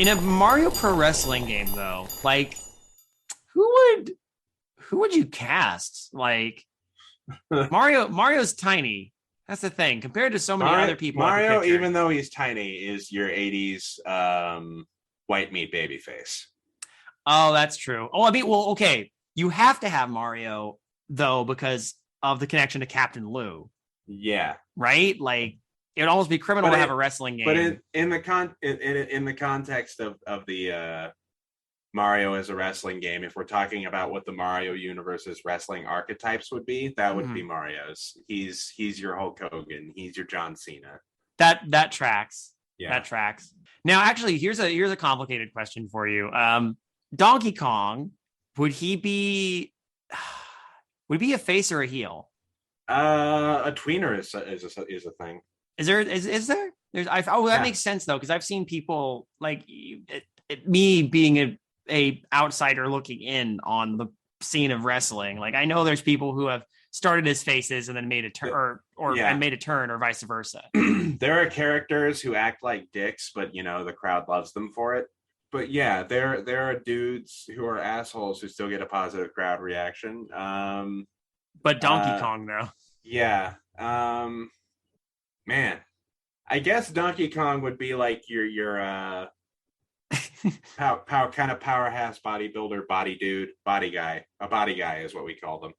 In a Mario Pro Wrestling game, though, like who would you cast? Like Mario's tiny. That's the thing. Compared to so many other people, Mario, even though he's tiny, is your '80s white meat baby face. Oh, that's true. Oh, I mean, well, okay. You have to have Mario though because of the connection to Captain Lou. Yeah. Right? Like it would almost be criminal to have a wrestling game. But in the context of the Mario as a wrestling game, if we're talking about what the Mario universe's wrestling archetypes would be, that would be Mario's. He's your Hulk Hogan. He's your John Cena. That tracks. Yeah. That tracks. Now, actually, here's a complicated question for you. Donkey Kong, would he be a face or a heel? A tweener is a thing. Is there? That makes sense though, because I've seen people like me being a outsider looking in on the scene of wrestling. Like I know there's people who have started as faces and then made a turn and made a turn or vice versa. There are characters who act like dicks, but the crowd loves them for it. But yeah, there are dudes who are assholes who still get a positive crowd reaction. But Donkey Kong though. Yeah. Man, I guess Donkey Kong would be like your kind of powerhouse bodybuilder, body guy. A body guy is what we call them.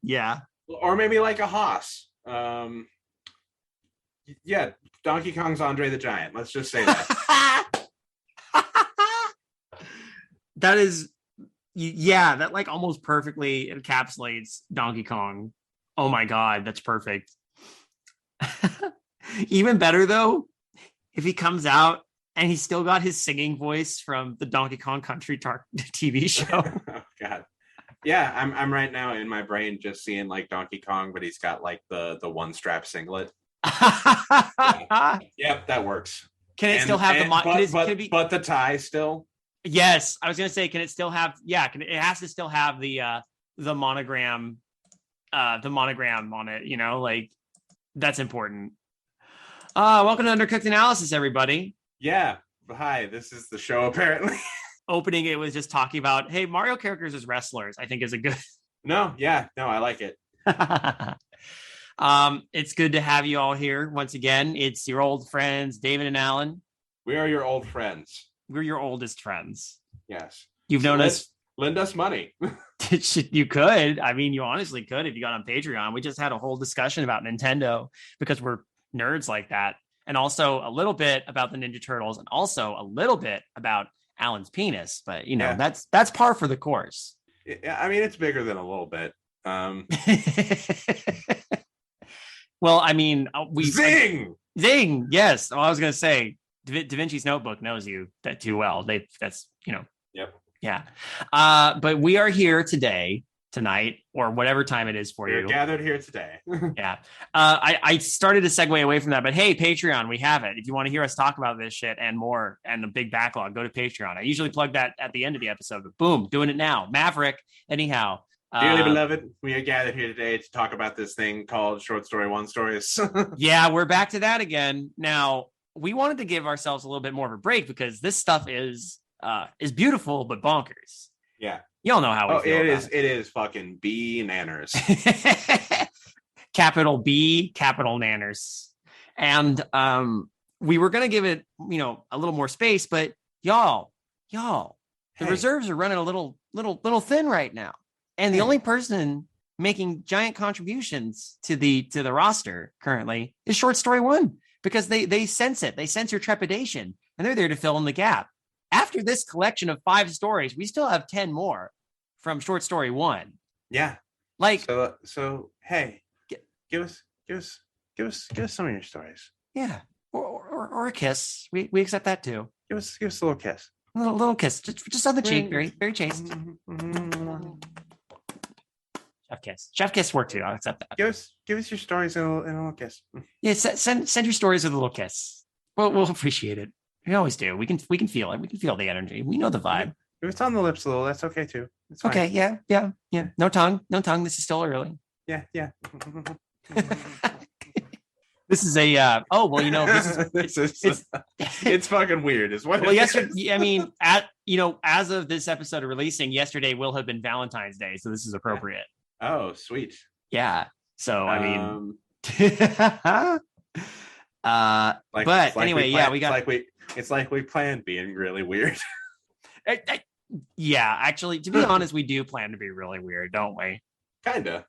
Yeah. Or maybe like a hoss. Yeah, Donkey Kong's Andre the Giant. Let's just say that. That is, yeah, that like almost perfectly encapsulates Donkey Kong. Oh my God, that's perfect. Even better though, if he comes out and he's still got his singing voice from the Donkey Kong Country TV show. Oh God. Yeah, I'm right now in my brain just seeing like Donkey Kong, but he's got like the one strap singlet. Yep, that works. Can it still have but the tie still? Yes, I was gonna say, can it still have? Yeah, it has to still have the monogram, on it. Like that's important. Welcome to Undercooked Analysis, everybody. Yeah, hi. This is the show. Apparently, opening it was just talking about Mario characters as wrestlers. I think is a good. No, I like it. It's good to have you all here once again. It's your old friends, David and Alan. We are your old friends. We're your oldest friends. Yes. You've known us. Lend us money. You could. I mean, you honestly could if you got on Patreon. We just had a whole discussion about Nintendo because we're nerds like that. And also a little bit about the Ninja Turtles and also a little bit about Alan's penis. But, that's par for the course. I mean, it's bigger than a little bit. Well, I mean, Zing! Zing! Yes. Well, I was going to say, Da Vinci's Notebook knows you that too well. That's. Yep. Yeah. But we are here tonight, or whatever time it is for you. We're gathered here today. Yeah. I started to segue away from that, but hey, Patreon, we have it. If you want to hear us talk about this shit and more and the big backlog, go to Patreon. I usually plug that at the end of the episode, but boom, doing it now. Maverick. Anyhow. Dearly beloved, we are gathered here today to talk about this thing called Short Story One Stories. Yeah, we're back to that again. Now, we wanted to give ourselves a little bit more of a break because this stuff is beautiful but bonkers. Yeah, y'all know how we feel. It is fucking B-nanners. Capital B, capital nanners. And we were gonna give it a little more space, but y'all, the reserves are running a little thin right now, and the only person making giant contributions to the roster currently is Short Story One. Because they sense it. They sense your trepidation, and they're there to fill in the gap. After this collection of 5 stories, we still have 10 more from Short Story One. Yeah. Like so hey, give us some of your stories. Yeah. Or a kiss. We accept that too. Give us a little kiss. A little kiss. Just on the cheek, very, very chaste. Chef kiss work too. I'll accept that. Give us your stories and a little kiss. Yeah, send your stories with a little kiss. We'll appreciate it. We always do. We can feel it. We can feel the energy. We know the vibe. If it's on the lips a little, that's okay too. It's okay. Yeah. No tongue. This is still early. Yeah. This is a oh well, this is it's it's fucking weird, is what. Well, yesterday, I mean, as of this episode releasing, yesterday will have been Valentine's Day, so this is appropriate. Oh, sweet. Yeah. So I mean, like, but anyway, yeah, we got it's like we planned being really weird. Yeah, actually, to be honest, we do plan to be really weird, don't we? Kinda.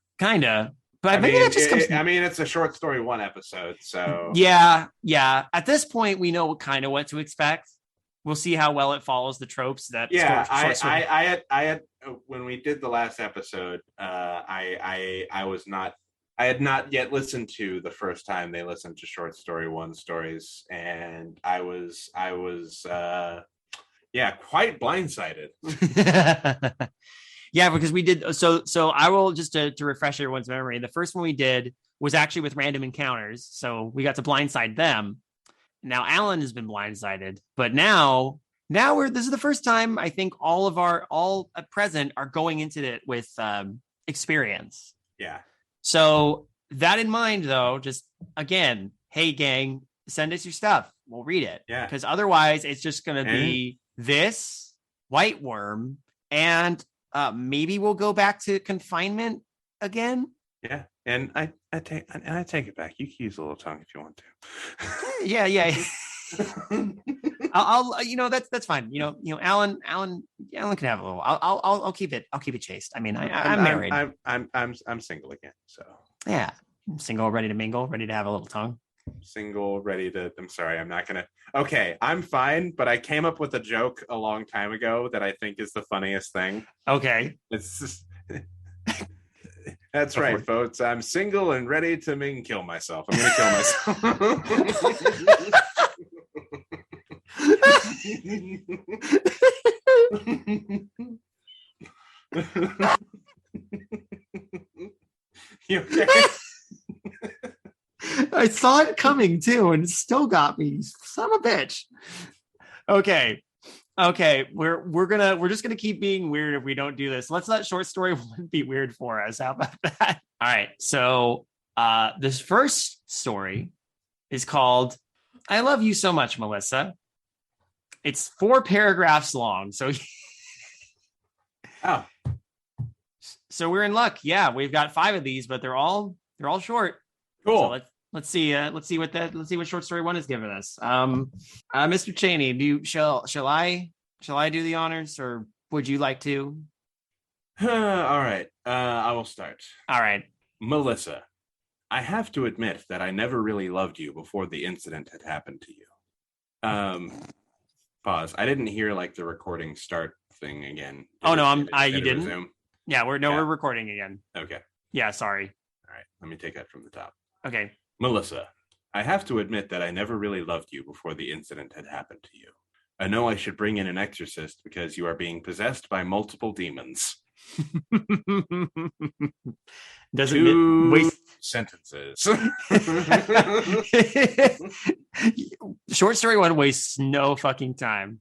But maybe that just comes. I mean, it's a short story, one episode, so yeah. At this point, we know kind of what to expect. We'll see how well it follows the tropes that. Yeah, I had when we did the last episode, I had not yet listened to the first time they listened to short story one stories, and I was quite blindsided. Yeah, because we did so I will just to refresh everyone's memory. The first one we did was actually with random encounters. So we got to blindside them. Now Alan has been blindsided, but now this is the first time I think all at present are going into it with experience. Yeah. So that in mind though, just again, hey gang, send us your stuff. We'll read it. Yeah. Because otherwise it's just gonna be this white worm and maybe we'll go back to confinement again. Yeah, and I take it back. You can use a little tongue if you want to. yeah. I'll that's fine. Alan can have a little. I'll keep it chaste. I mean, I'm married. I'm single again. So yeah, I'm single, ready to mingle, ready to have a little tongue. Single, ready to. I'm sorry, I'm not gonna. Okay, I'm fine, but I came up with a joke a long time ago that I think is the funniest thing. Okay, it's just, that's right, folks. I'm single and ready to kill myself. I'm gonna kill myself. You okay? I saw it coming too, and it still got me. Son of a bitch. Okay. We're just gonna keep being weird if we don't do this. Let's let short story one be weird for us. How about that? All right. So this first story is called "I Love You So Much, Melissa." It's 4 paragraphs long. So so we're in luck. Yeah, we've got 5 of these, but they're all short. Cool. So let's see what short story one is giving us. Mr. Cheney, shall I do the honors, or would you like to? All right. I will start. All right. Melissa, I have to admit that I never really loved you before the incident had happened to you. Pause. I didn't hear like the recording start thing again. You didn't? Resume? Yeah, we're recording again. Okay. Yeah, sorry. All right. Let me take that from the top. Okay. Melissa, I have to admit that I never really loved you before the incident had happened to you. I know I should bring in an exorcist because you are being possessed by multiple demons. Doesn't waste sentences. Short story one wastes no fucking time.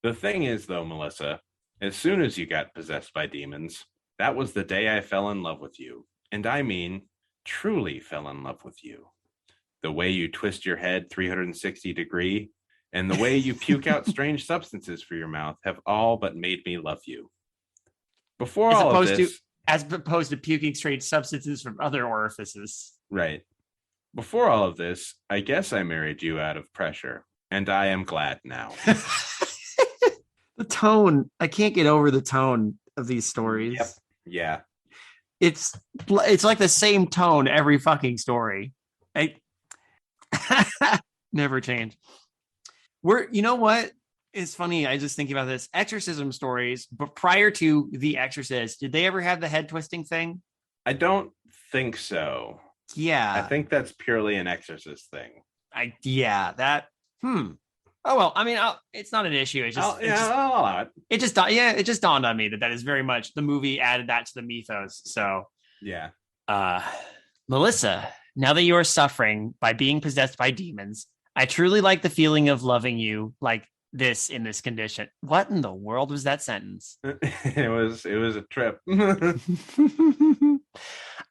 The thing is, though, Melissa, as soon as you got possessed by demons, that was the day I fell in love with you. And I mean, truly fell in love with you. The way you twist your head 360 degree and the way you puke out strange substances for your mouth have all but made me love you. Before all of this, as opposed to puking strange substances from other orifices. Right. Before all of this, I guess I married you out of pressure, and I am glad now. The tone, I can't get over the tone of these stories. Yep. Yeah. It's like the same tone every fucking story. Never change. You know what? It's funny. I just thinking about this exorcism stories, but prior to The Exorcist, did they ever have the head twisting thing? I don't think so. Yeah. I think that's purely an Exorcist thing. Oh, well, I mean, it's not an issue. It's just, I'll allow it. It just dawned on me that is very much the movie added that to the mythos. So, yeah. Melissa, now that you are suffering by being possessed by demons, I truly like the feeling of loving you like this in this condition. What in the world was that sentence? It was a trip.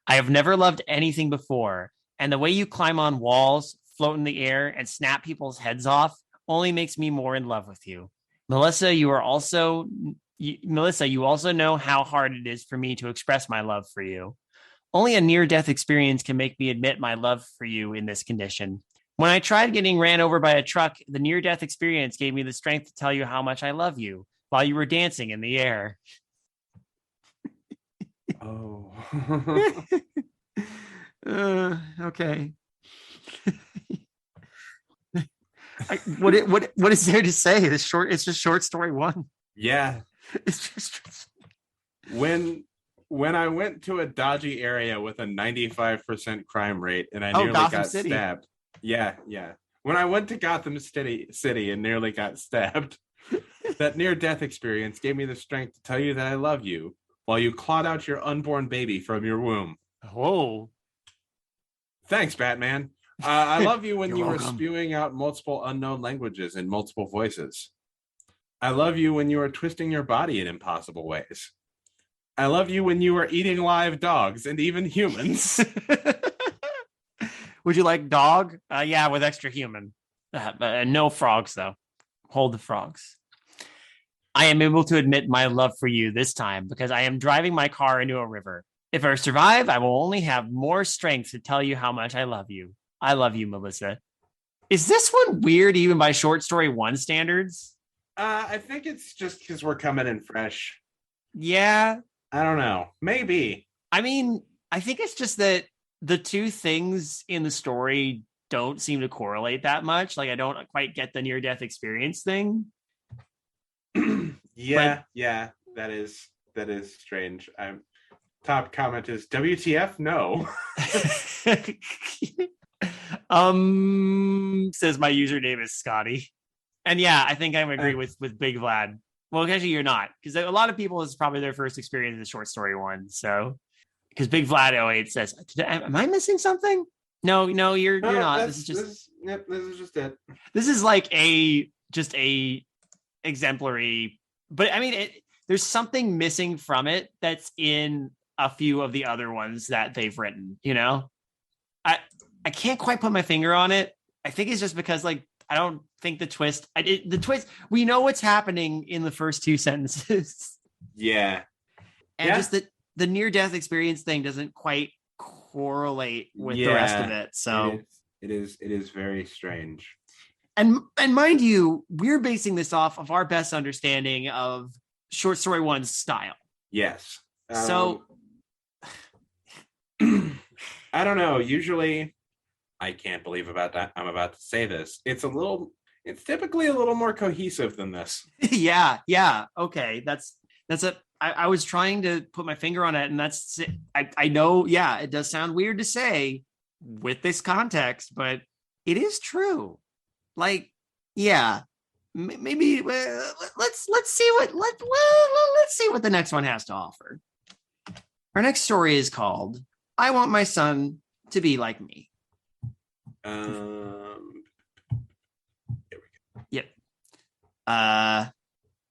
I have never loved anything before, And the way you climb on walls, float in the air, and snap people's heads off only makes me more in love with you. Melissa, you also know how hard it is for me to express my love for you. Only a near-death experience can make me admit my love for you in this condition. When I tried getting ran over by a truck, the near-death experience gave me the strength to tell you how much I love you while you were dancing in the air. Oh. Okay. What is there to say? It's just short story one. Yeah. It's just When I went to a dodgy area with a 95% crime rate and I nearly Gotham got City. stabbed. Yeah. When I went to Gotham City and nearly got stabbed, that near-death experience gave me the strength to tell you that I love you while you clawed out your unborn baby from your womb. Whoa. Thanks, Batman. I love you when You're you were welcome. spewing out multiple unknown languages in multiple voices. I love you when you were twisting your body in impossible ways. I love you when you were eating live dogs and even humans. Would you like dog? Yeah, with extra human. No frogs, though. Hold the frogs. I am able to admit my love for you this time because I am driving my car into a river. If I survive, I will only have more strength to tell you how much I love you. I love you, Melissa. Is this one weird even by short story one standards? I think it's just because we're coming in fresh. Yeah. I don't know. Maybe. I mean, I think it's just that the two things in the story don't seem to correlate that much. Like, I don't quite get the near death experience thing. Yeah, that is strange. Top comment is WTF? No. Says my username is Scotty. And yeah, I think I agree with Big Vlad. Well, actually, you're not, because a lot of people, this is probably their first experience in the short story one. So, because Big Vlad 08 says, "Am I missing something?" No, you're not. This is just it. This is like a exemplary, but I mean, there's something missing from it that's in a few of the other ones that they've written. I can't quite put my finger on it. I think it's just because I don't think the twist. We know what's happening in the first two sentences. Yeah, and just that the near death experience thing doesn't quite correlate with the rest of it. So it is very strange. And mind you, we're basing this off of our best understanding of short story one's style. Yes. So I don't know. Usually, I can't believe about that. I'm about to say this. It's typically a little more cohesive than this. Yeah. Okay. I was trying to put my finger on it, and that's it. I know. Yeah, it does sound weird to say with this context, but it is true. Maybe let's see what the next one has to offer. Our next story is called "I Want My Son to Be Like Me." Here we go. Yep.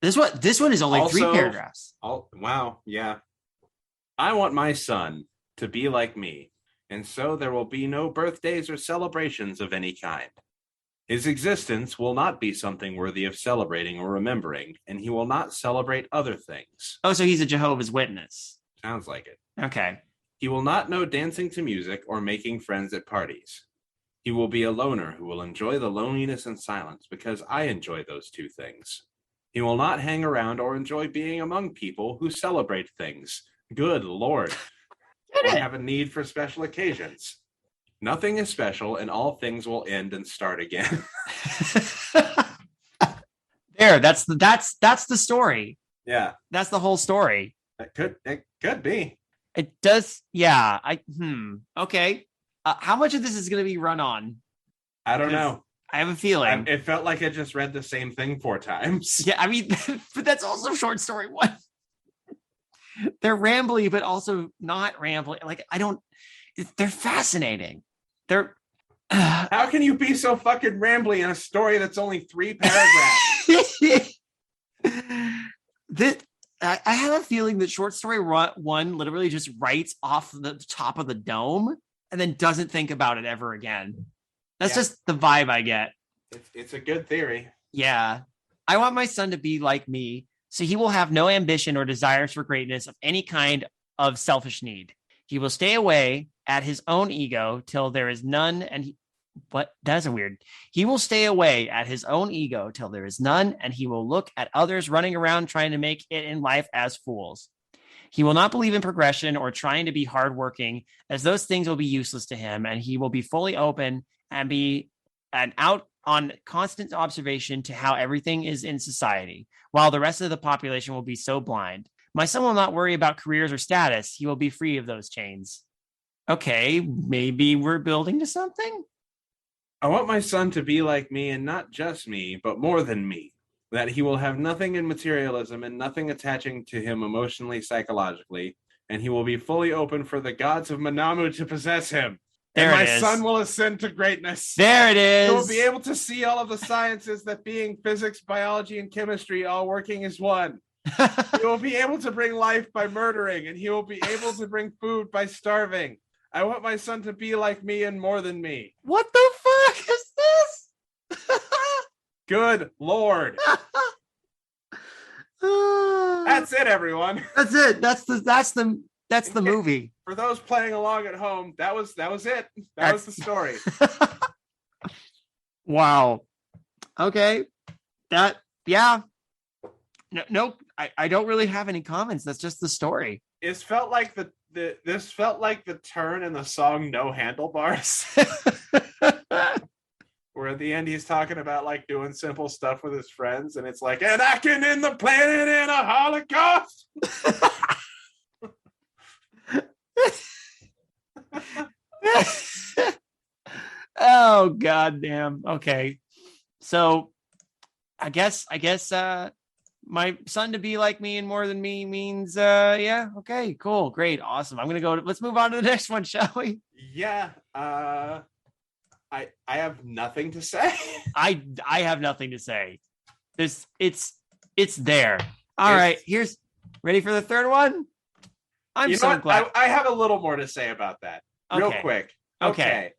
This one is only also 3 paragraphs. Wow. Yeah. I want my son to be like me, and so there will be no birthdays or celebrations of any kind. His existence will not be something worthy of celebrating or remembering, and he will not celebrate other things. Oh, so he's a Jehovah's Witness. Sounds like it. Okay. He will not know dancing to music or making friends at parties. He will be a loner who will enjoy the loneliness and silence because I enjoy those two things. He will not hang around or enjoy being among people who celebrate things. Good Lord. Or have a need for special occasions. Nothing is special, and all things will end and start again. There, that's the story. Yeah, that's the whole story. It could be. It does. Yeah. Okay. How much of this is going to be run on? I don't know. I have a feeling. It felt like I just read the same thing 4 times. Yeah, I mean, but that's also short story one. They're rambly, but also not rambly. They're fascinating. How can you be so fucking rambly in a story that's only 3 paragraphs? I have a feeling that short story one literally just writes off the top of the dome. and then doesn't think about it ever again. That's Yeah. just the vibe I get. It's a good theory. Yeah. I want my son to be like me, so he will have no ambition or desires for greatness of any kind of selfish need. He will stay away at his own ego till there is none, what? That's a weird. He will stay away at his own ego till there is none, and he will look at others running around trying to make it in life as fools. He will not believe in progression or trying to be hardworking, as those things will be useless to him, and he will be fully open and be out on constant observation to how everything is in society, while the rest of the population will be so blind. My son will not worry about careers or status. He will be free of those chains. Okay, maybe we're building to something? I want my son to be like me, and not just me, but more than me. That he will have nothing in materialism and nothing attaching to him emotionally, psychologically, and he will be fully open for the gods of Manamu to possess him. There and it my is. son will ascend to greatness. There it He will is. be able to see all of the sciences, that being physics, biology, and chemistry, all working as one. He will be able to bring life by murdering, and he will be able to bring food by starving. I want my son to be like me and more than me. What the fuck is this? Good Lord. That's it, everyone. That's it. That's the movie. For those playing along at home, that was it. That was the story. Wow. Okay. Yeah. Nope. I don't really have any comments. That's just the story. This felt like the turn in the song No Handlebars. Where at the end he's talking about like doing simple stuff with his friends, and it's like, and I can end the planet in a holocaust. Oh goddamn. Okay. So I guess my son to be like me and more than me means yeah, okay, cool, great, awesome. I'm gonna let's move on to the next one, shall we? Yeah. I have nothing to say. I have nothing to say. It's there. All right, here's ready for the third one. I'm so glad. I have a little more to say about that. Real Okay. quick. Okay.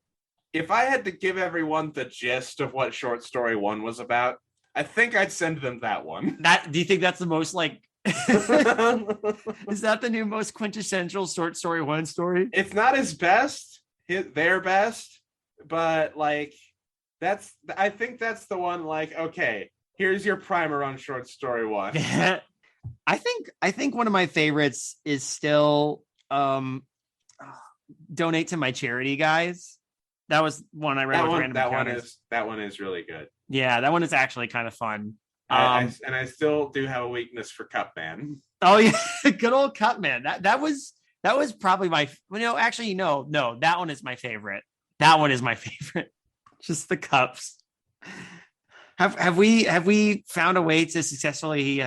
If I had to give everyone the gist of what short story 1 was about, I think I'd send them that one. Do you think that's the most like is that the new most quintessential short story 1 story? It's not his best, their best, but like I think that's the one, like, okay, here's your primer on short story 1. I think one of my favorites is still donate to my charity, guys. That was one I read with random encounters. That one is really good. Yeah, that one is actually kind of fun. And I still do have a weakness for Cupman. Oh yeah, good old Cupman. That was probably my actually no, that one is my favorite. That one is my favorite. Just the cups. Have we found a way to successfully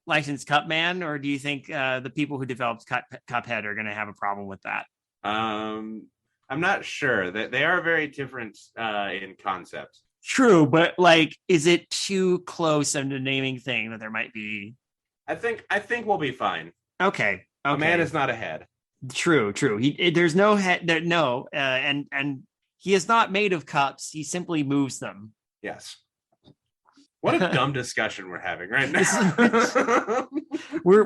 license Cupman, or do you think the people who developed Cuphead are going to have a problem with that? I'm not sure. That they are very different in concept. True, but like, is it too close of a naming thing that there might be? I think we'll be fine. Okay. A man is not a head. True. There's no head. No, and he is not made of cups. He simply moves them. Yes. What a dumb discussion we're having right now. we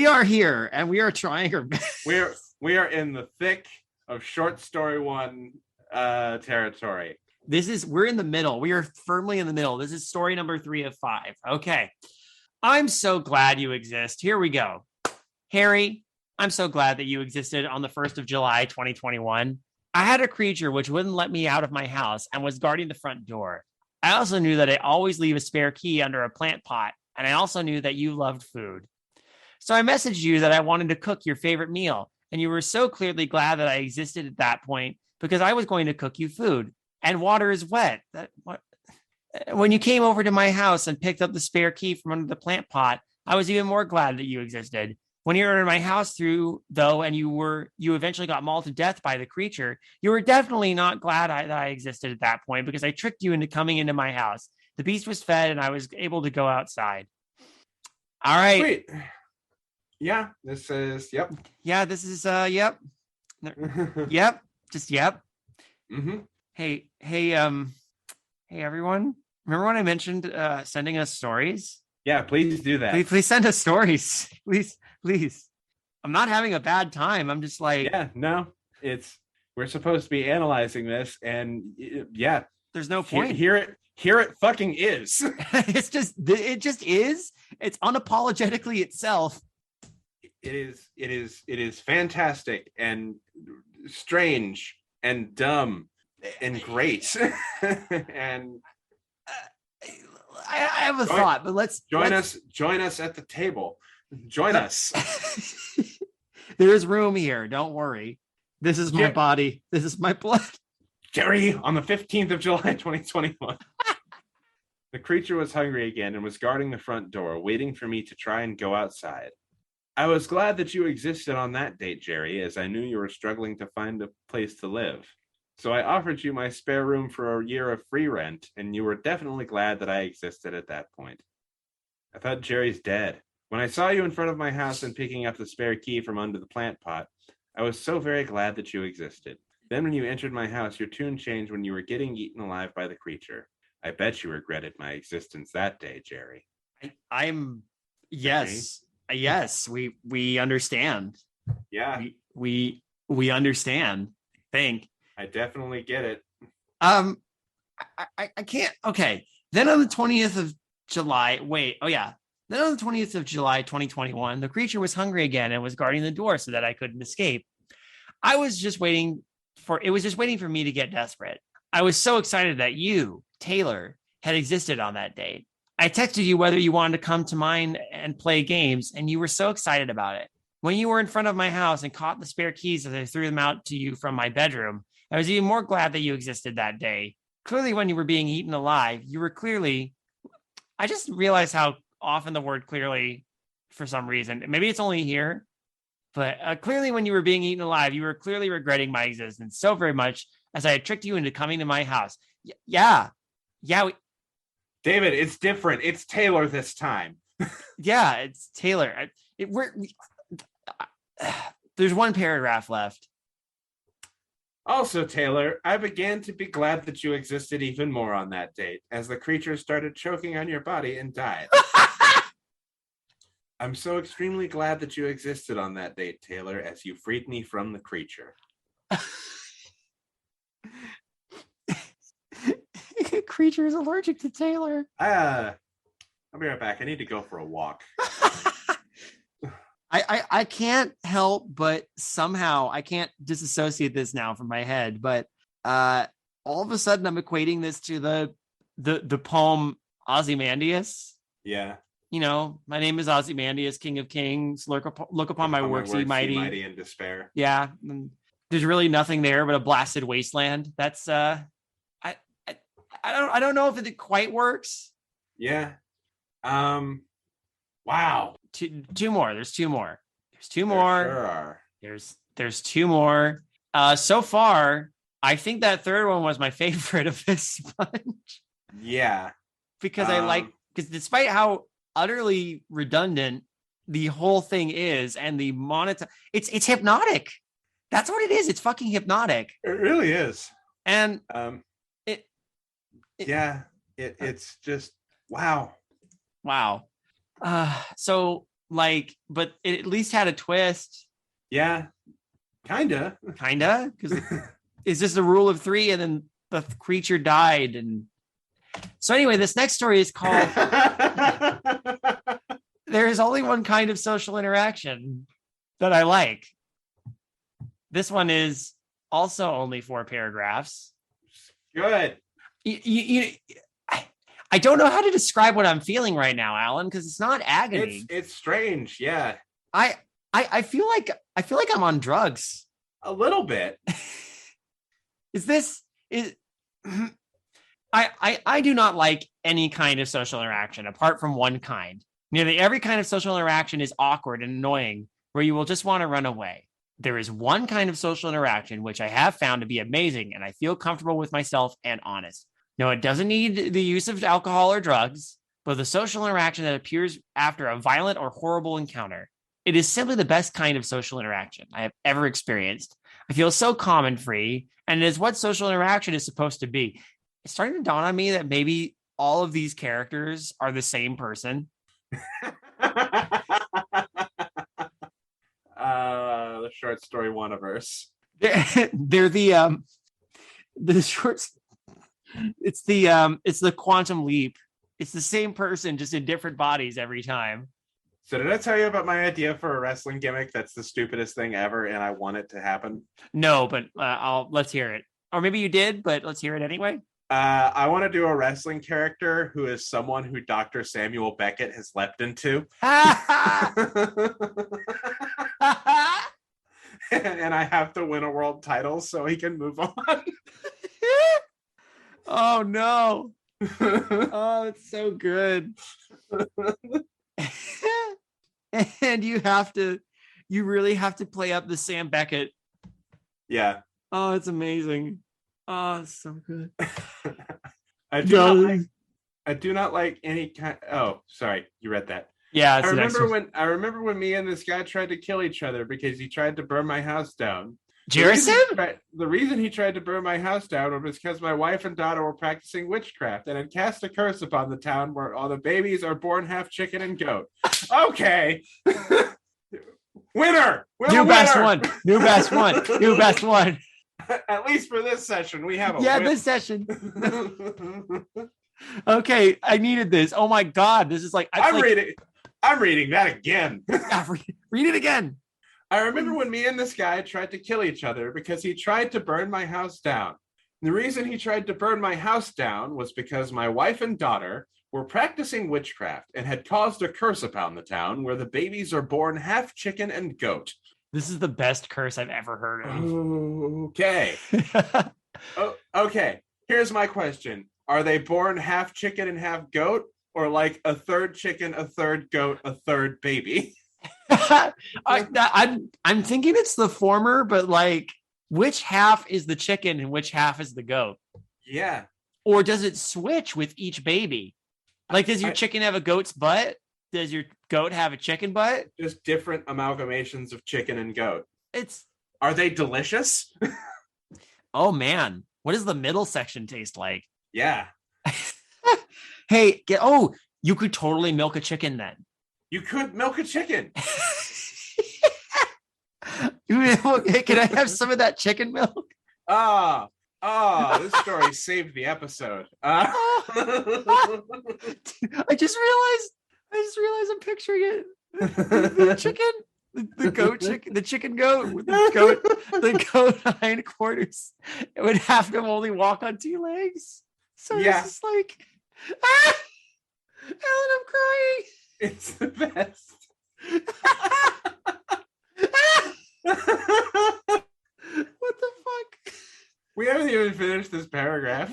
are here, and we are trying our best. We are in the thick of short story 1 territory. We're in the middle. We are firmly in the middle. This is story number 3 of 5. Okay. I'm so glad you exist. Here we go. Harry, I'm so glad that you existed on the 1st of July, 2021. I had a creature which wouldn't let me out of my house and was guarding the front door. I also knew that I always leave a spare key under a plant pot, and I also knew that you loved food. So I messaged you that I wanted to cook your favorite meal, and you were so clearly glad that I existed at that point because I was going to cook you food. And water is wet. When you came over to my house and picked up the spare key from under the plant pot, I was even more glad that you existed. When you were in my house and you eventually got mauled to death by the creature, you were definitely not glad that I existed at that point because I tricked you into coming into my house. The beast was fed and I was able to go outside. All right. Sweet. Yeah, this is, yep. Yeah, this is, yep. Yep. Just yep. Mm-hmm. Hey, everyone. Remember when I mentioned sending us stories? Yeah, please do that. Please send us stories. Please. I'm not having a bad time. I'm just like, Yeah, no, we're supposed to be analyzing this, and yeah, there's no point. Here it fucking is. It just is. It's unapologetically itself. It is fantastic and strange and dumb and great. And I have a thought, but let's join us at the table. Join us. There is room here. Don't worry. This is my body. This is my blood. Jerry, on the 15th of July, 2021. The creature was hungry again and was guarding the front door, waiting for me to try and go outside. I was glad that you existed on that date, Jerry, as I knew you were struggling to find a place to live. So I offered you my spare room for a year of free rent, and you were definitely glad that I existed at that point. I thought Jerry's dead. When I saw you in front of my house and picking up the spare key from under the plant pot, I was so very glad that you existed. Then when you entered my house, your tune changed when you were getting eaten alive by the creature. I bet you regretted my existence that day, Jerry. I'm yes. Yes, we understand. Yeah. We understand. I think. I definitely get it. I can't. Okay. Then on the 20th of July, Then on the 20th of July, 2021, the creature was hungry again and was guarding the door so that I couldn't escape. It was just waiting for me to get desperate. I was so excited that you, Taylor, had existed on that date. I texted you whether you wanted to come to mine and play games, and you were so excited about it. When you were in front of my house and caught the spare keys as I threw them out to you from my bedroom, I was even more glad that you existed that day. Clearly, when you were being eaten alive, I just realized how often the word clearly, for some reason, maybe it's only here, but clearly when you were being eaten alive, you were clearly regretting my existence so very much as I had tricked you into coming to my house. Yeah. David, it's different. It's Taylor this time. Yeah, it's Taylor. There's one paragraph left. Also, Taylor, I began to be glad that you existed even more on that date, as the creature started choking on your body and died. I'm so extremely glad that you existed on that date, Taylor, as you freed me from the creature. Creature is allergic to Taylor. I'll be right back. I need to go for a walk. I can't help but somehow I can't disassociate this now from my head, but all of a sudden I'm equating this to the poem Ozymandias. Yeah. You know, my name is Ozymandias, King of Kings. Look upon my works, ye mighty in despair. Yeah, there's really nothing there but a blasted wasteland. That's I don't know if it quite works. Yeah. Wow. Two more. There's two more. There's two more. There sure are. There's two more. So far, I think that third one was my favorite of this bunch. Yeah. Because because despite how utterly redundant the whole thing is, and the it's hypnotic. That's what it is. It's fucking hypnotic. It really is. And it's just wow. So but it at least had a twist. Yeah, kinda, because it's just a rule of three, and then the creature died. And so anyway, this next story is called There is only one kind of social interaction that I like. This one is also only 4 paragraphs. Good. I don't know how to describe what I'm feeling right now, Alan, because it's not agony. It's strange. Yeah. I feel like I'm on drugs. A little bit. I do not like any kind of social interaction apart from one kind. Nearly every kind of social interaction is awkward and annoying, where you will just want to run away. There is one kind of social interaction which I have found to be amazing, and I feel comfortable with myself and honest. No, it doesn't need the use of alcohol or drugs, but the social interaction that appears after a violent or horrible encounter. It is simply the best kind of social interaction I have ever experienced. I feel so common free, and it is what social interaction is supposed to be. It's starting to dawn on me that maybe all of these characters are the same person. The short story Wonderverse. They're the shorts. It's the quantum leap. It's the same person, just in different bodies every time. So did I tell you about my idea for a wrestling gimmick that's the stupidest thing ever, and I want it to happen? No, but let's hear it. Or maybe you did, but let's hear it anyway. I want to do a wrestling character who is someone who Dr. Samuel Beckett has leapt into. And I have to win a world title so he can move on. Oh no. Oh, it's so good. And you really have to play up the Sam Beckett. Yeah. Oh, it's amazing. Oh, it's so good. I do not like any kind. Oh, sorry, you read that. Yeah, I remember when me and this guy tried to kill each other because he tried to burn my house down. Jerison? The reason he tried to burn my house down was because my wife and daughter were practicing witchcraft and had cast a curse upon the town where all the babies are born half chicken and goat. Okay. Winner. New best one. New best one. New best one. At least for this session, we have a this session. Okay, I needed this. Oh my god, this is like I'm reading that again. Read it again. I remember when me and this guy tried to kill each other because he tried to burn my house down. The reason he tried to burn my house down was because my wife and daughter were practicing witchcraft and had caused a curse upon the town where the babies are born half chicken and goat. This is the best curse I've ever heard of. Okay. Okay. Here's my question. Are they born half chicken and half goat, or like a third chicken, a third goat, a third baby? I'm thinking it's the former, but like, which half is the chicken and which half is the goat? Yeah. Or does it switch with each baby? Like, does your chicken have a goat's butt? Does your goat have a chicken butt? Just different amalgamations of chicken and goat. Are they delicious? Oh man, what does the middle section taste like? Yeah. Hey, you could totally milk a chicken then. You could milk a chicken. Can I have some of that chicken milk? This story saved the episode. I just realized I'm picturing it. The chicken, the goat chicken, the chicken goat with the goat hindquarters. It would have to only walk on two legs. So yeah. It's just like, Alan, I'm crying. It's the best. What the fuck? We haven't even finished this paragraph.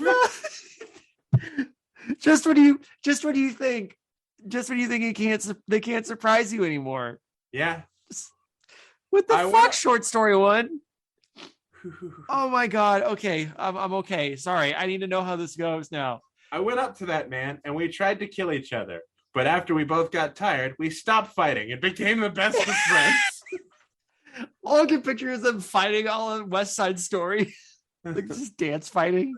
Just when you think they can't surprise you anymore. Yeah. What the fuck, short story one? Oh my god. Okay, I'm okay. Sorry, I need to know how this goes now. I went up to that man and we tried to kill each other. But after we both got tired, we stopped fighting and became the best of friends. All I can picture is them fighting all on West Side Story. Like just dance fighting.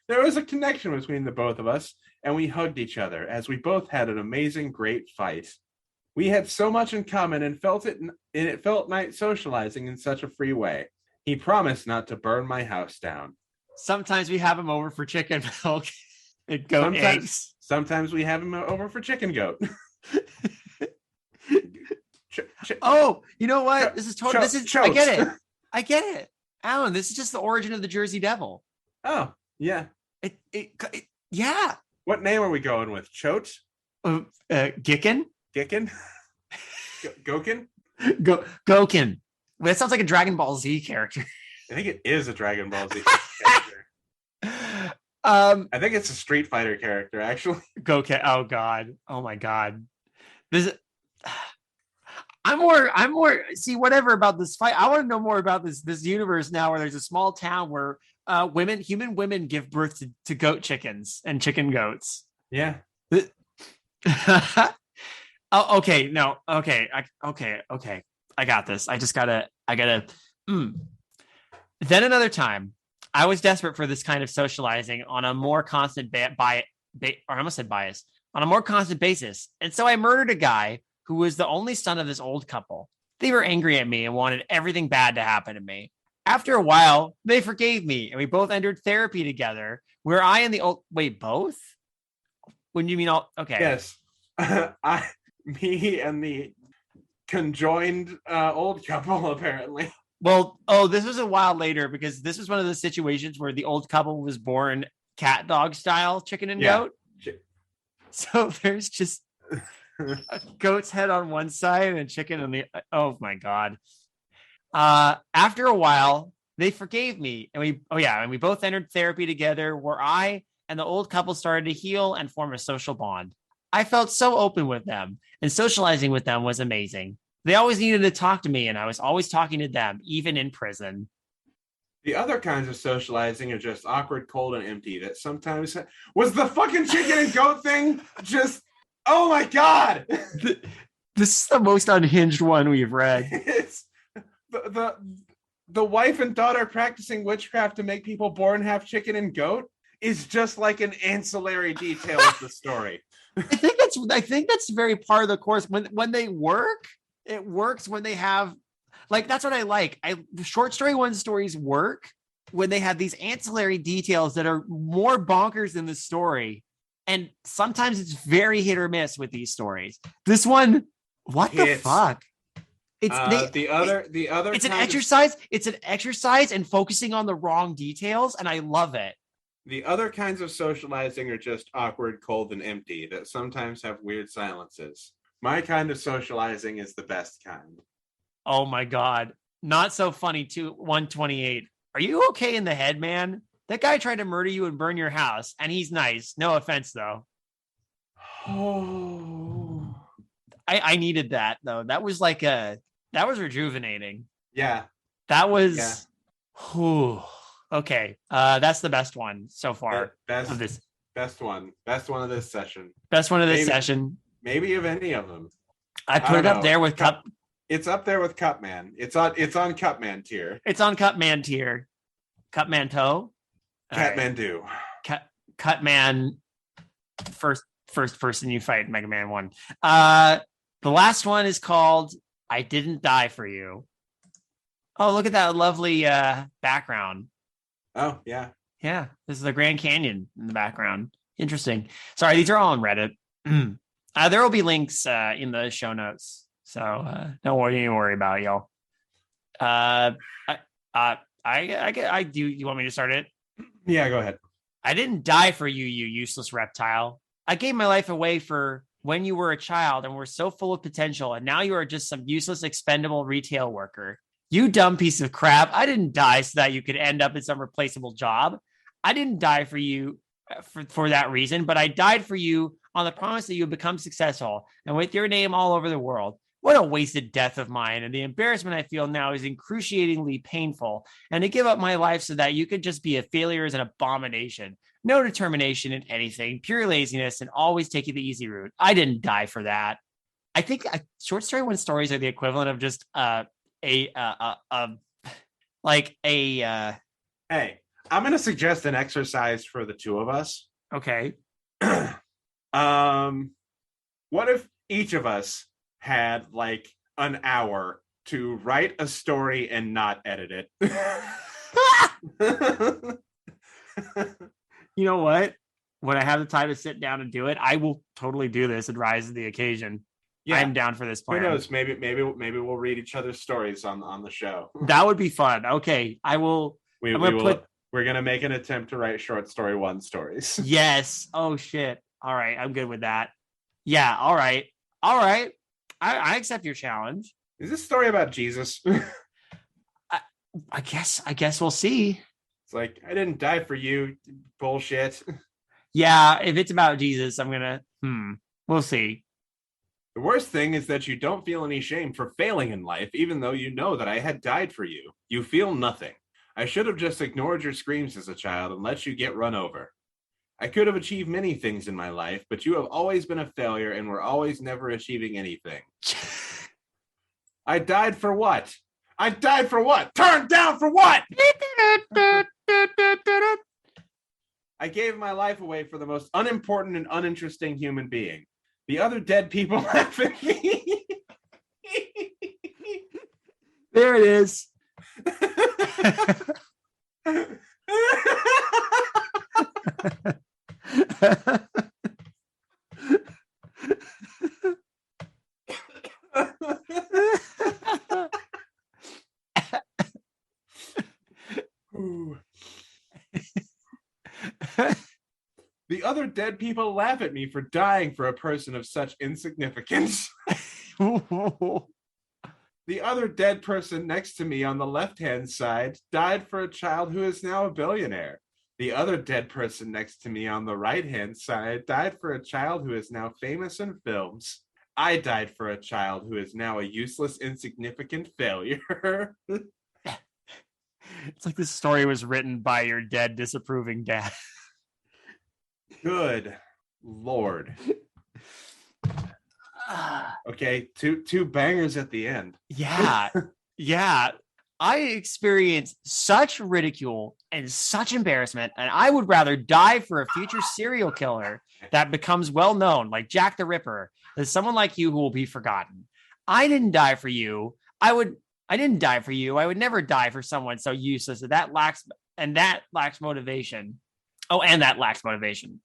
There was a connection between the both of us, and we hugged each other as we both had an amazing, great fight. We had so much in common and it felt nice socializing in such a free way. He promised not to burn my house down. Sometimes we have him over for chicken milk and goat eggs. Sometimes we have him over for chicken goat. Oh, you know what? I get it. Alan, this is just the origin of the Jersey Devil. Oh, yeah. Yeah. What name are we going with? Choate? Gicken? Gicken? Gokin? Gokin. That sounds like a Dragon Ball Z character. I think it is a Dragon Ball Z character. I think it's a Street Fighter character, actually. Goken. Oh god. Oh my god. I'm more see whatever about this fight. I want to know more about this universe now where there's a small town where human women give birth to goat chickens and chicken goats. Yeah. Oh, okay. No. Okay. Okay. I got this. I gotta Mm. Then another time, I was desperate for this kind of socializing on a more constant or I almost said bias, on a more constant basis. And so I murdered a guy who was the only son of this old couple. They were angry at me and wanted everything bad to happen to me. After a while, they forgave me and we both entered therapy together. Where I and the old wait, both? When you mean all okay. Yes. Me and the conjoined old couple, apparently. Well, this was a while later because this was one of the situations where the old couple was born cat dog style, chicken and goat. So there's just a goat's head on one side and a chicken on the. Oh my god! After a while, they forgave me, and we both entered therapy together, where I and the old couple started to heal and form a social bond. I felt so open with them, and socializing with them was amazing. They always needed to talk to me, and I was always talking to them, even in prison. The other kinds of socializing are just awkward, cold, and empty. That sometimes was the fucking chicken and goat thing. Just oh my god, this is the most unhinged one we've read. It's the wife and daughter practicing witchcraft to make people born half chicken and goat is just like an ancillary detail of the story. I think that's very part of the course. When they work, it works when they have like that's what I like. Short story one stories work when they have these ancillary details that are more bonkers than the story. And sometimes it's very hit or miss with these stories. This one, what the fuck? It's the other. It's an exercise. It's an exercise in focusing on the wrong details, and I love it. The other kinds of socializing are just awkward, cold, and empty that sometimes have weird silences. My kind of socializing is the best kind. Oh my god, not so funny. 128. Are you okay in the head, man? That guy tried to murder you and burn your house, and he's nice. No offense, though. Oh, I needed that though. That was rejuvenating. Yeah, that was. Yeah. Whew. Okay, that's the best one so far. Best of this. Best one of this session. Best one of this session. Maybe of any of them. I put it up there with Cup. It's up there with Cupman. It's on Cupman tier. It's on Cupman tier. Cupman toe. Catmandu. Cutman. First person you fight, Mega Man 1. The last one is called I Didn't Die for You. Oh, look at that lovely background. Oh, yeah. Yeah, this is the Grand Canyon in the background. Interesting. Sorry, these are all on Reddit. There will be links in the show notes. So don't worry about it, y'all. I do. You want me to start it? Yeah, go ahead. I didn't die for you, you useless reptile. I gave my life away for when you were a child and were so full of potential, and now you are just some useless, expendable retail worker. You dumb piece of crap. I didn't die so that you could end up in some replaceable job. I didn't die for you for that reason, but I died for you on the promise that you would become successful and with your name all over the world. What a wasted death of mine. And the embarrassment I feel now is excruciatingly painful. And to give up my life so that you could just be a failure is an abomination. No determination in anything, pure laziness, and always taking the easy route. I didn't die for that. I think short story one stories are the equivalent of just Hey, I'm going to suggest an exercise for the two of us. Okay. What if each of us had like an hour to write a story and not edit it? You know what? When I have the time to sit down and do it, I will totally do this and rise to the occasion. Yeah, I'm down for this plan. Who knows? Maybe we'll read each other's stories on the show. That would be fun. Okay, I will. We're gonna make an attempt to write short story one stories. Yes. Oh shit. All right, I'm good with that. Yeah. All right. I accept your challenge. Is this story about Jesus? I guess we'll see. It's like I didn't die for you. Bullshit. Yeah. If it's about Jesus, I'm gonna. We'll see. The worst thing is that you don't feel any shame for failing in life, even though you know that I had died for you. You feel nothing. I should have just ignored your screams as a child and let you get run over. I could have achieved many things in my life, but you have always been a failure and were always never achieving anything. I died for what? I died for what? Turned down for what? I gave my life away for the most unimportant and uninteresting human being. The other dead people laugh at me. There it is. The other dead people laugh at me for dying for a person of such insignificance. The other dead person next to me on the left-hand side died for a child who is now a billionaire. The other dead person next to me on the right-hand side died for a child who is now famous in films. I died for a child who is now a useless, insignificant failure. It's like this story was written by your dead, disapproving dad. Good Lord. Okay, two bangers at the end. Yeah. Yeah. I experienced such ridicule and such embarrassment, and I would rather die for a future serial killer that becomes well known, like Jack the Ripper, than someone like you who will be forgotten. I didn't die for you. I didn't die for you. I would never die for someone so useless that lacks motivation. Oh, and that lacks motivation.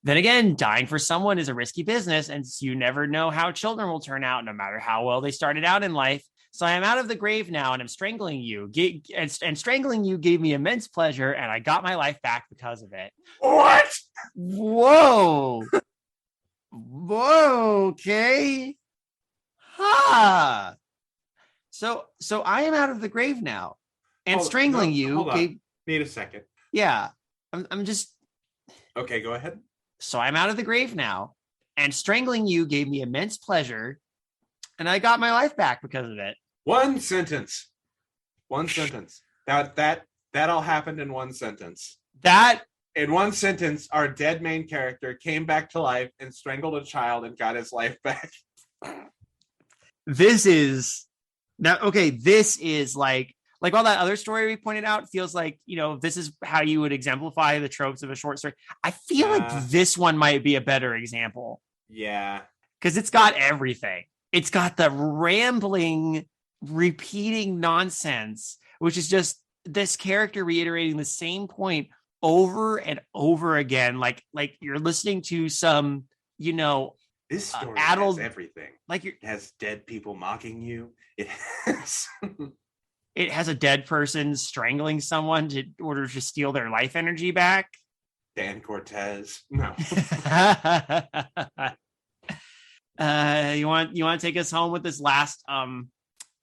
Then again, dying for someone is a risky business, and you never know how children will turn out, no matter how well they started out in life. So I am out of the grave now, and I'm strangling you. And strangling you gave me immense pleasure, and I got my life back because of it. What? Whoa. Whoa, okay. Ha. So I am out of the grave now, and strangling you gave... Need a second. Yeah. I'm just... Okay, go ahead. So I'm out of the grave now, and strangling you gave me immense pleasure, and I got my life back because of it. One sentence. That all happened in one sentence. In one sentence, our dead main character came back to life and strangled a child and got his life back. This is like all that other story we pointed out feels like, this is how you would exemplify the tropes of a short story. I feel like this one might be a better example. Yeah. Because it's got everything. It's got the rambling, repeating nonsense, which is just this character reiterating the same point over and over again. Like you're listening to some, this story adult, has everything. Like it has dead people mocking you. It has... It has a dead person strangling someone in order to steal their life energy back. Dan Cortez. No. You want to take us home with this last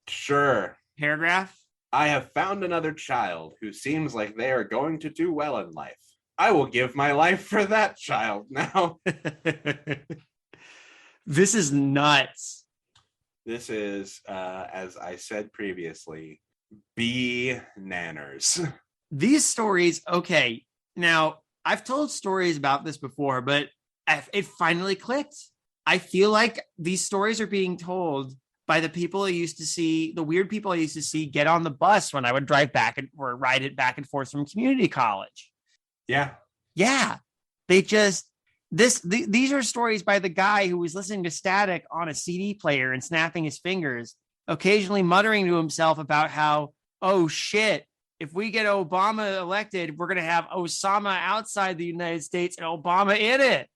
sure paragraph? I have found another child who seems like they are going to do well in life. I will give my life for that child now. This is nuts. This is, as I said previously, B-nanners. These stories, okay. Now, I've told stories about this before, but it finally clicked. I feel like these stories are being told by the people I used to see, the weird people I used to see get on the bus when I would drive back or ride it back and forth from community college. Yeah. Yeah. These are stories by the guy who was listening to static on a CD player and snapping his fingers, occasionally muttering to himself about how, oh shit, if we get Obama elected, we're going to have Osama outside the United States and Obama in it.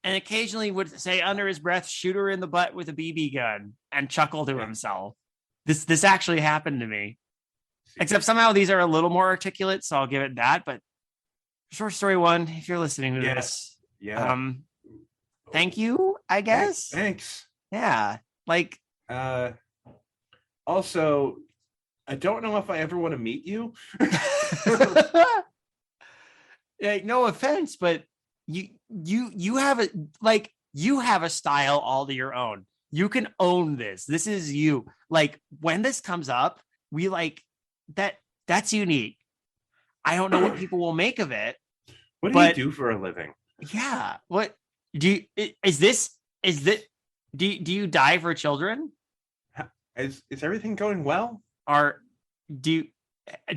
And occasionally would say under his breath, shoot her in the butt with a BB gun and chuckle to himself. This actually happened to me. Except somehow these are a little more articulate, so I'll give it that. But short story one, if you're listening to this, thank you, I guess. Thanks. Yeah. Like, also, I don't know if I ever want to meet you. No offense, but you have a style all to your own. You can own this. This is you. Like, when this comes up, we like that's unique. I don't know what people will make of it. What do you do for a living? Yeah. What do you do you die for children? Is everything going well? Do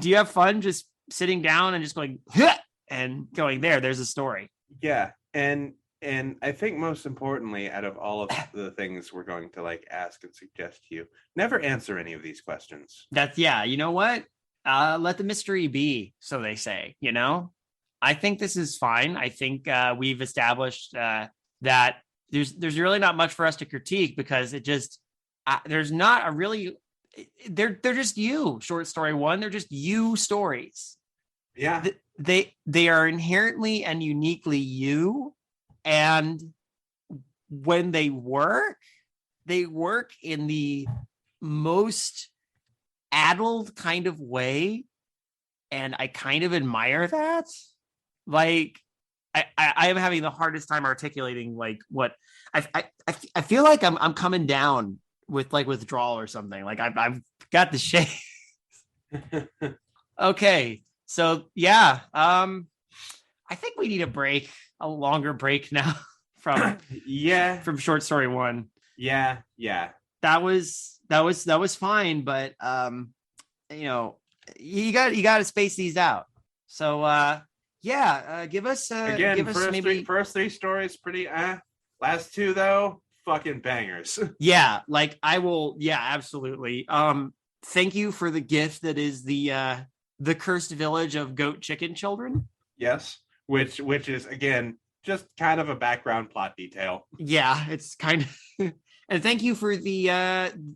you have fun just sitting down and just going "Huh," and going there's a story? Yeah, and I think most importantly, out of all of the things we're going to like ask and suggest to you, never answer any of these questions. That's you know what? Let the mystery be, so they say, I think this is fine. I think we've established that there's really not much for us to critique because it just there's not a really they're just you short story one. They're just you stories. Yeah. They are inherently and uniquely you, and when they work in the most addled kind of way, and I kind of admire that. Like I am having the hardest time articulating like what I feel like I'm coming down with like withdrawal or something. Like I've got the shake. Okay, so yeah, I think we need a longer break now from from short story one. Yeah. That was fine, but you got to space these out. So give us again, give us first three stories pretty last two though fucking bangers. Yeah, like I will. Yeah, absolutely. Thank you for the gift that is the cursed village of goat chicken children. Yes, which is again just kind of a background plot detail. Yeah, it's kind of. And thank you for the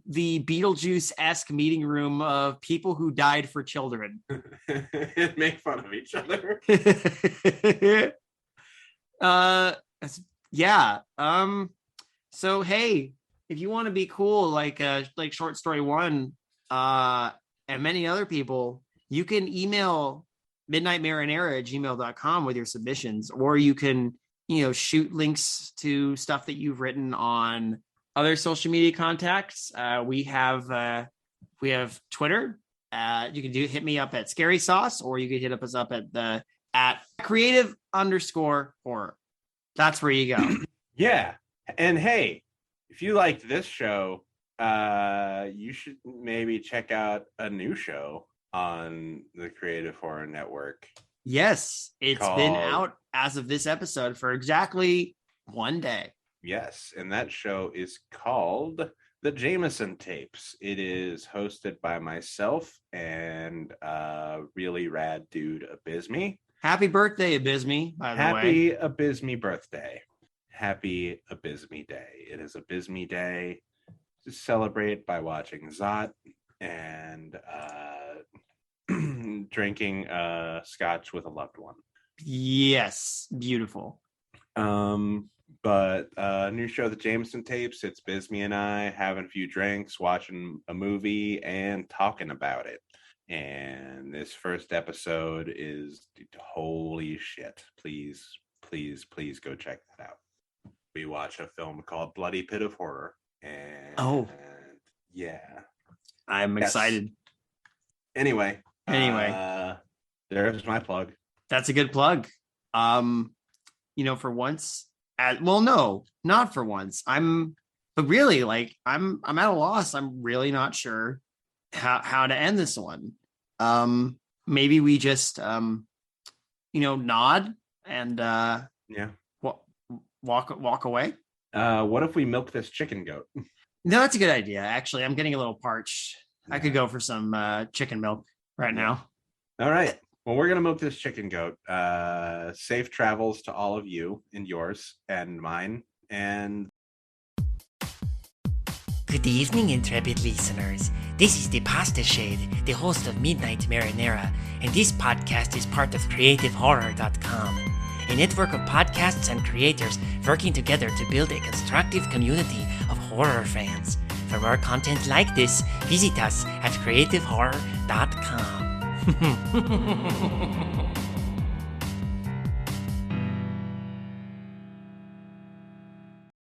Beetlejuice-esque meeting room of people who died for children. Make fun of each other. Yeah. So hey, if you want to be cool like short story one, and many other people, you can email midnightmarinara@gmail.com with your submissions, or you can, shoot links to stuff that you've written on other social media contacts. We have Twitter. You can hit me up at Scary Sauce, or you can hit us up at creative_horror. That's where you go. Yeah. And hey, if you liked this show, you should maybe check out a new show on the Creative Horror Network. Yes, it's been out as of this episode for exactly one day. Yes, and that show is called The Jameson Tapes. It is hosted by myself and really rad dude Abysme. Happy birthday, Abysme, by the way. Happy Abysme birthday. Happy Abysme Day. It is Abysme Day to celebrate by watching Zot and drinking scotch with a loved one. Yes, beautiful. But new show, The Jameson Tapes. It's Bisme and I having a few drinks, watching a movie, and talking about it. And this first episode is holy shit. Please go check that out. We watch a film called Bloody Pit of Horror. And yeah. I'm excited. Anyway. There's my plug. That's a good plug. For once, no, not for once. But really, like I'm at a loss. I'm really not sure how to end this one. Maybe we just nod and walk away. What if we milk this chicken goat? No, that's a good idea. Actually, I'm getting a little parched. Yeah. I could go for some chicken milk right now. All right. Well, we're going to milk this chicken goat. Safe travels to all of you and yours and mine. And good evening, intrepid listeners. This is the Pasta Shade, the host of Midnight Marinara, and this podcast is part of CreativeHorror.com, a network of podcasts and creators working together to build a constructive community of horror fans. For more content like this, visit us at CreativeHorror.com.